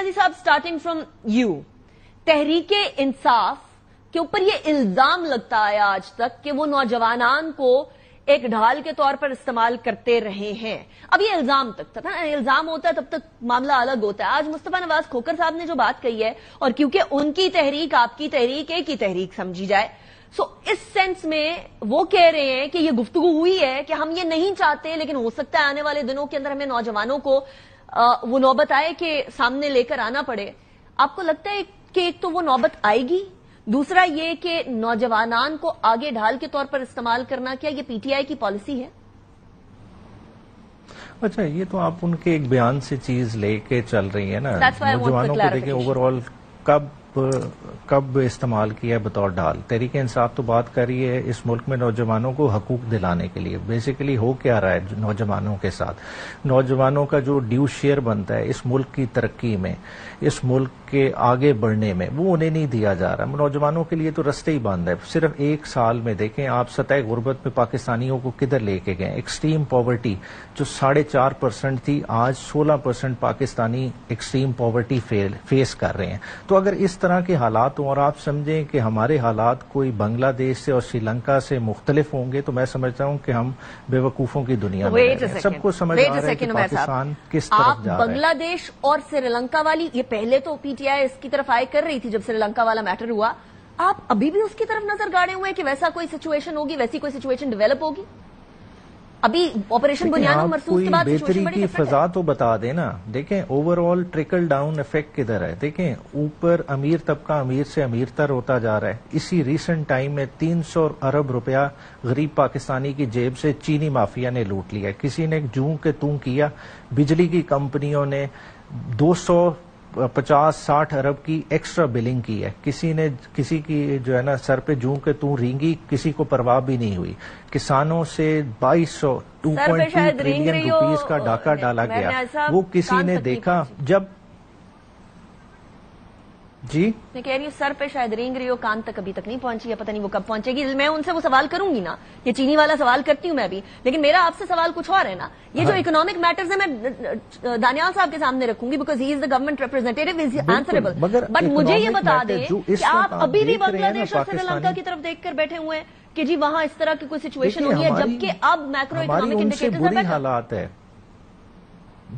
نیازی صاحب starting from you, Tehreek Insaf کے اوپر یہ الزام لگتا ہے آج تک کہ وہ نوجوانان کو ایک ڈھال کے طور پر استعمال کرتے رہے ہیں. اب یہ الزام تک تھا نا، الزام ہوتا ہے تب تک معاملہ الگ ہوتا ہے. آج مصطفیٰ نواز کھوکھر صاحب نے جو بات کہی ہے، اور کیونکہ ان کی تحریک آپ کی تحریک ایک ہی تحریک سمجھی جائے، اس سینس میں وہ کہہ رہے ہیں کہ یہ گفتگو ہوئی ہے کہ ہم یہ نہیں چاہتے، لیکن ہو سکتا ہے آنے والے دنوں کے اندر ہمیں نوجوانوں کو وہ نوبت آئے کہ سامنے لے کر آنا پڑے. آپ کو لگتا ہے کہ ایک تو وہ نوبت آئے گی، دوسرا یہ کہ نوجوانان کو آگے ڈھال کے طور پر استعمال کرنا، کیا یہ پی ٹی آئی کی پالیسی ہے؟ اچھا، یہ تو آپ ان کے ایک بیان سے چیز لے کے چل رہی ہے نا. نوجوانوں کو دیکھیں اوور آل کب استعمال کیا بطور ڈھال. تحریک انصاف تو بات کر رہی ہے اس ملک میں نوجوانوں کو حقوق دلانے کے لیے. بیسیکلی ہو کیا رہا ہے نوجوانوں کے ساتھ؟ نوجوانوں کا جو ڈیو شیئر بنتا ہے اس ملک کی ترقی میں، اس ملک کے آگے بڑھنے میں، وہ انہیں نہیں دیا جا رہا. نوجوانوں کے لیے تو رستے ہی بند ہے. صرف ایک سال میں دیکھیں آپ سطح غربت میں پاکستانیوں کو کدھر لے کے گئے. ایکسٹریم پاورٹی جو 4.5% تھی، آج 16% پاکستانی ایکسٹریم پاورٹی فیس کر رہے ہیں. تو اگر اس طرح کے حالات ہوں اور آپ سمجھیں کہ ہمارے حالات کوئی بنگلہ دیش سے اور سری لنکا سے مختلف ہوں گے، تو میں سمجھتا ہوں کہ ہم بے وقوفوں کی دنیا میں رہ رہے ہیں. سب کو سمجھ آ رہا ہے کہ پاکستان کس طرف جا رہا ہے. بنگلہ دیش اور سری لنکا والی، یہ پہلے تو پی ٹی آئی اس کی طرف آئے کر رہی تھی جب سری لنکا والا میٹر ہوا. آپ ابھی بھی اس کی طرف نظر گاڑے ہوئے کہ ویسا کوئی سچویشن ہوگی، ویسی کوئی سچویشن ڈیولپ ہوگی؟ ابھی آپریشن بنیاد مرصوص کے بعد بہتری کی فضا تو بتا دیں نا. دیکھیں overall trickle down effect کدھر ہے. دیکھیں اوپر امیر طبقہ امیر سے امیر تر ہوتا جا رہا ہے. اسی ریسنٹ ٹائم میں 300 ارب روپیہ غریب پاکستانی کی جیب سے چینی مافیا نے لوٹ لیا. کسی نے جوں کے توں کیا. بجلی کی کمپنیوں نے 250-60 ارب کی ایکسٹرا بلنگ کی ہے. کسی کی جو ہے نا سر پہ جوں کے توں رینگی، کسی کو پرواہ بھی نہیں ہوئی. کسانوں سے 2.2 ٹریلین روپیز کا ڈاکہ ڈالا گیا. وہ کسی نے دیکھا جب جی میں کہہ رہی ہوں سر پہ شاید رینگ رہی ہو، کان تک ابھی تک نہیں پہنچی ہے، پتہ نہیں وہ کب پہنچے گی. میں ان سے وہ سوال کروں گی نا، یہ چینی والا سوال کرتی ہوں میں بھی، لیکن میرا آپ سے سوال کچھ اور ہے نا. یہ جو اکنامک میٹرز ہیں میں دانیال صاحب کے سامنے رکھوں گی because he is the government representative, is answerable. But مجھے یہ بتا دیں کہ آپ ابھی بھی بنگلہ دیش اور سری لنکا کی طرف دیکھ کر بیٹھے ہوئے ہیں کہ جی وہاں اس طرح کی کوئی سچویشن ہونی ہے، جبکہ اب میکرو اکنامک انڈیکیٹرز حالات ہے.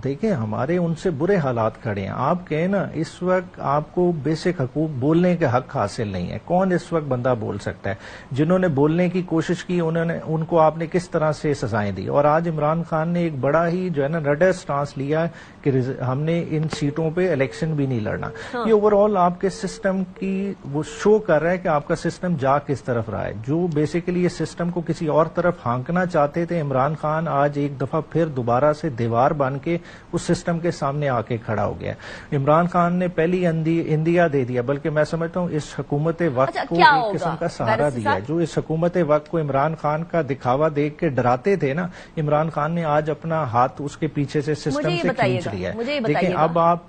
دیکھیں ہمارے ان سے برے حالات کھڑے ہیں. آپ کہیں نا اس وقت آپ کو بیسک حقوق بولنے کے حق حاصل نہیں ہے. کون اس وقت بندہ بول سکتا ہے؟ جنہوں نے بولنے کی کوشش کی ان کو آپ نے کس طرح سے سزائیں دی. اور آج عمران خان نے ایک بڑا ہی جو ہے نا رڈر سٹانس لیا کہ ہم نے ان سیٹوں پہ الیکشن بھی نہیں لڑنا. یہ اوور آل آپ کے سسٹم کی وہ شو کر رہا ہے کہ آپ کا سسٹم جا کس طرف رہا ہے. جو بیسیکلی یہ سسٹم کو کسی اور طرف ہانکنا چاہتے تھے، عمران خان آج ایک دفعہ پھر دوبارہ سے دیوار بن کے اس سسٹم کے سامنے آ کے کھڑا ہو گیا. عمران خان نے پہلی اندیا دے دیا، بلکہ میں سمجھتا ہوں اس حکومت وقت کو ایک قسم کا سہارا دیا ہے. جو اس حکومت وقت کو عمران خان کا دکھاوا دیکھ کے ڈراتے تھے نا، عمران خان نے آج اپنا ہاتھ اس کے پیچھے سے سسٹم سے کھینچ لیا ہے. دیکھیں اب آپ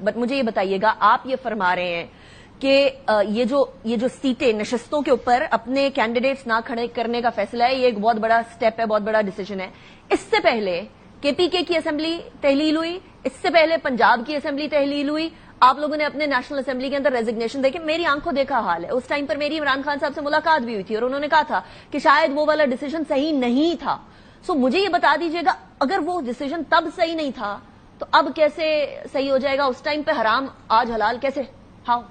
بٹ مجھے یہ بتائیے گا، آپ یہ فرما رہے ہیں کہ یہ جو سیٹیں نشستوں کے اوپر اپنے کینڈیڈیٹس نہ کھڑے کرنے کا فیصلہ ہے، یہ ایک بہت بڑا سٹیپ ہے، بہت بڑا ڈیسیجن ہے. اس سے پہلے کے پی کے کی اسمبلی تحلیل ہوئی، اس سے پہلے پنجاب کی اسمبلی تحلیل ہوئی. آپ لوگوں نے اپنے نیشنل اسمبلی کے اندر ریزگنیشن دیکھے. میری آنکھوں دیکھا حال ہے. اس ٹائم پر میری عمران خان صاحب سے ملاقات بھی ہوئی تھی اور انہوں نے کہا تھا کہ شاید وہ والا ڈیسیجن صحیح نہیں تھا. سو مجھے یہ بتا دیجیے گا، اگر وہ ڈیسیجن تب صحیح نہیں تھا تو اب کیسے صحیح ہو جائے گا؟ اس ٹائم پہ حرام آج حلال کیسے؟ ہاؤ؟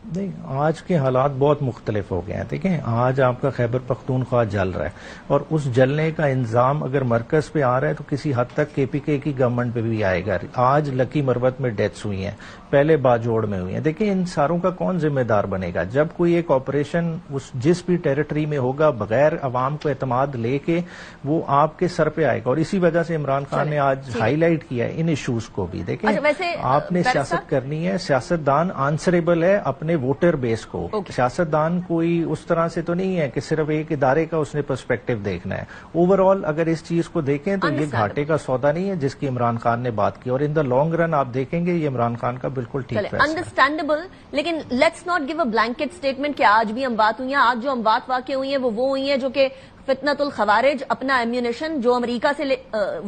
نہیں، آج کے حالات بہت مختلف ہو گئے ہیں. دیکھیں آج آپ کا خیبر پختونخوا جل رہا ہے، اور اس جلنے کا انضام اگر مرکز پہ آ رہا ہے تو کسی حد تک کے پی کے کی گورنمنٹ پہ بھی آئے گا. آج لکی مروت میں ڈیتھس ہوئی ہیں، پہلے باجوڑ میں ہوئی ہیں. دیکھیں ان ساروں کا کون ذمہ دار بنے گا؟ جب کوئی ایک آپریشن جس بھی ٹیریٹری میں ہوگا بغیر عوام کو اعتماد لے کے وہ آپ کے سر پہ آئے گا. اور اسی وجہ سے عمران خان نے آج ہائی لائٹ کیا ہے ان ایشوز کو بھی. دیکھیں آپ نے سیاست کرنی ہے، سیاستدان آنسریبل ہے اپنے ووٹر بیس کو. سیاستدان کوئی اس طرح سے تو نہیں ہے کہ صرف ایک ادارے کا اس نے پرسپیکٹو دیکھنا ہے. اوور آل اگر اس چیز کو دیکھیں تو یہ گھاٹے کا سودا نہیں ہے جس کی عمران خان نے بات کی. اور ان دا لانگ رن آپ دیکھیں گے یہ عمران خان کا بالکل ٹھیک ہے. انڈرسٹینڈیبل، لیکن let's not give a blanket statement کہ آج بھی اموات ہوئی ہیں. آج جو اموات واقع ہوئی ہیں وہ ہوئی ہیں جو کہ فتنۃ الخوارج اپنا ایمیونیشن جو امریکہ سے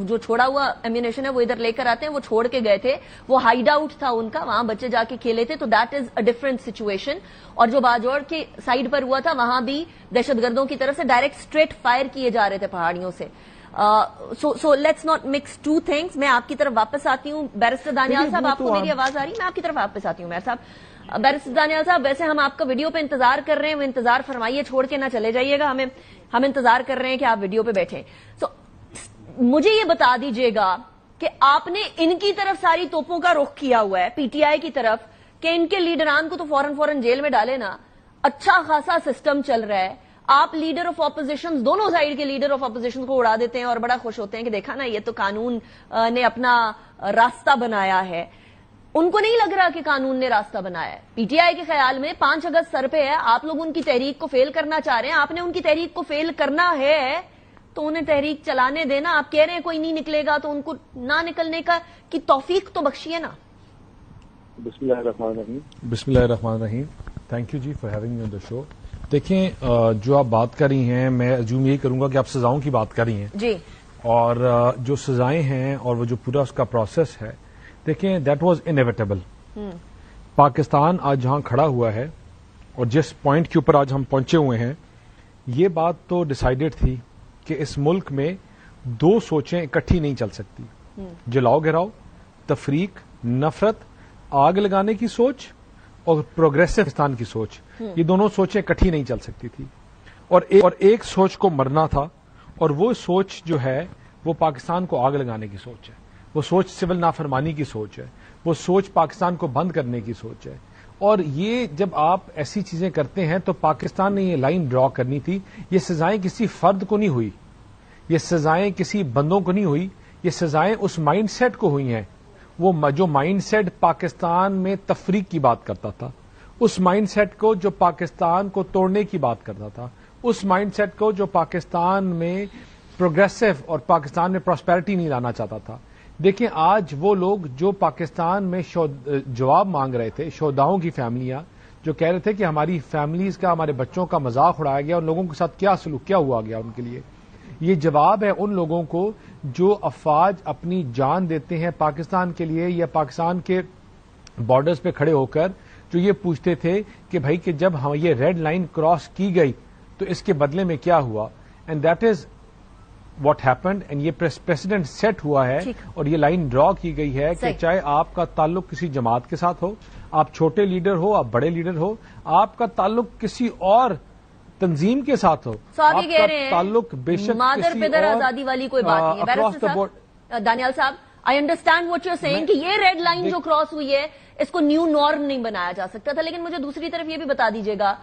جو چھوڑا ہوا ایمیونیشن ہے وہ ادھر لے کر آتے ہیں، وہ چھوڑ کے گئے تھے، وہ ہائیڈ آؤٹ تھا ان کا، وہاں بچے جا کے کھیلے تھے، تو that is a different situation. اور جو باجوڑ کے سائڈ پر ہوا تھا وہاں بھی دہشت گردوں کی طرف سے ڈائریکٹ اسٹریٹ فائر کیے جا رہے تھے پہاڑیوں سے. So let's not mix two things. میں آپ کی طرف واپس آتی ہوں. بیرسٹر دانیال صاحب، آپ کو میری آواز آ رہی ہے؟ میں آپ کی طرف واپس آتی ہوں. میر صاحب، بیرسٹر دانیال صاحب، ویسے ہم آپ کا ویڈیو پہ انتظار کر رہے ہیں، وہ انتظار فرمائیے، چھوڑ کے نہ چلے جائیے گا ہمیں. ہم انتظار کر رہے ہیں کہ آپ ویڈیو پہ بیٹھیں. سو مجھے یہ بتا دیجئے گا کہ آپ نے ان کی طرف ساری توپوں کا رخ کیا ہوا ہے، پی ٹی آئی کی طرف، کہ ان کے لیڈران کو تو فوراً جیل میں ڈالے نا. اچھا خاصا سسٹم چل رہا ہے. آپ لیڈر آف اپوزیشن، دونوں سائیڈ کے لیڈر آف اپوزیشن کو اڑا دیتے ہیں اور بڑا خوش ہوتے ہیں کہ دیکھا نا یہ تو قانون نے اپنا راستہ بنایا ہے. ان کو نہیں لگ رہا کہ قانون نے راستہ بنایا ہے. پی ٹی آئی کے خیال میں 5 اگست سر پہ ہے، آپ لوگ ان کی تحریک کو فیل کرنا چاہ رہے ہیں. آپ نے ان کی تحریک کو فیل کرنا ہے تو انہیں تحریک چلانے دینا. آپ کہہ رہے ہیں کوئی نہیں نکلے گا تو ان کو نہ نکلنے کی توفیق تو بخشیے نا. بسم اللہ الرحمن الرحیم. بسم اللہ الرحمن الرحیم. تھینک یو جی for having me on the show. دیکھیں، جو آپ بات کر رہی ہیں، میں ازیوم یہی کروں گا کہ آپ سزاؤں کی بات کر رہی ہیں جی. اور جو سزائیں ہیں اور وہ جو پورا اس کا پروسیس ہے، دیکھیں دیٹ واز انیویٹیبل. پاکستان آج جہاں کھڑا ہوا ہے اور جس پوائنٹ کے اوپر آج ہم پہنچے ہوئے ہیں، یہ بات تو ڈیسائیڈڈ تھی کہ اس ملک میں 2 سوچیں اکٹھی نہیں چل سکتی. جلاؤ گھراؤ، تفریق، نفرت، آگ لگانے کی سوچ اور پروگریسو پاکستان کی سوچ، یہ دونوں سوچیں اکٹھی نہیں چل سکتی تھی. اور ایک سوچ کو مرنا تھا، اور وہ سوچ جو ہے وہ پاکستان کو آگ لگانے کی سوچ ہے. وہ سوچ سول نافرمانی کی سوچ ہے. وہ سوچ پاکستان کو بند کرنے کی سوچ ہے. اور یہ جب آپ ایسی چیزیں کرتے ہیں تو پاکستان نے یہ لائن ڈرا کرنی تھی. یہ سزائیں کسی فرد کو نہیں ہوئی، یہ سزائیں کسی بندوں کو نہیں ہوئی، یہ سزائیں اس مائنڈ سیٹ کو ہوئی ہیں. وہ جو مائنڈ سیٹ پاکستان میں تفریق کی بات کرتا تھا، اس مائنڈ سیٹ کو جو پاکستان کو توڑنے کی بات کرتا تھا، اس مائنڈ سیٹ کو جو پاکستان میں پروگریسو اور پاکستان میں پراسپیرٹی نہیں لانا چاہتا تھا. دیکھیں، آج وہ لوگ جو پاکستان میں جواب مانگ رہے تھے، شہداؤں کی فیملیاں جو کہہ رہے تھے کہ ہماری فیملیز کا، ہمارے بچوں کا مذاق اڑایا گیا، ان لوگوں کے ساتھ کیا سلوک کیا ہوا گیا ان کے لیے، یہ جواب ہے ان لوگوں کو جو افواج اپنی جان دیتے ہیں پاکستان کے لیے، یا پاکستان کے بارڈرز پہ کھڑے ہو کر جو یہ پوچھتے تھے کہ بھائی کہ جب یہ ریڈ لائن کراس کی گئی تو اس کے بدلے میں کیا ہوا. And that is what happened. And یہ پریسیڈنٹ سیٹ ہوا ہے اور یہ لائن ڈرا کی گئی ہے کہ چاہے آپ کا تعلق کسی جماعت کے ساتھ ہو، آپ چھوٹے لیڈر ہو، آپ بڑے لیڈر ہو، آپ کا تعلق کسی اور تنظیم کے ساتھ ہو، آپ کا تعلق بے شک مادر پدر آزادی والی کوئی بات نہیں ہے. بیرسٹر صاحب، دانیال صاحب، I understand what you are saying کہ یہ ریڈ لائن جو کراس ہوئی ہے اس کو نیو نارم نہیں بنایا جا سکتا تھا، لیکن مجھے دوسری طرف یہ بھی بتا دیجیے گا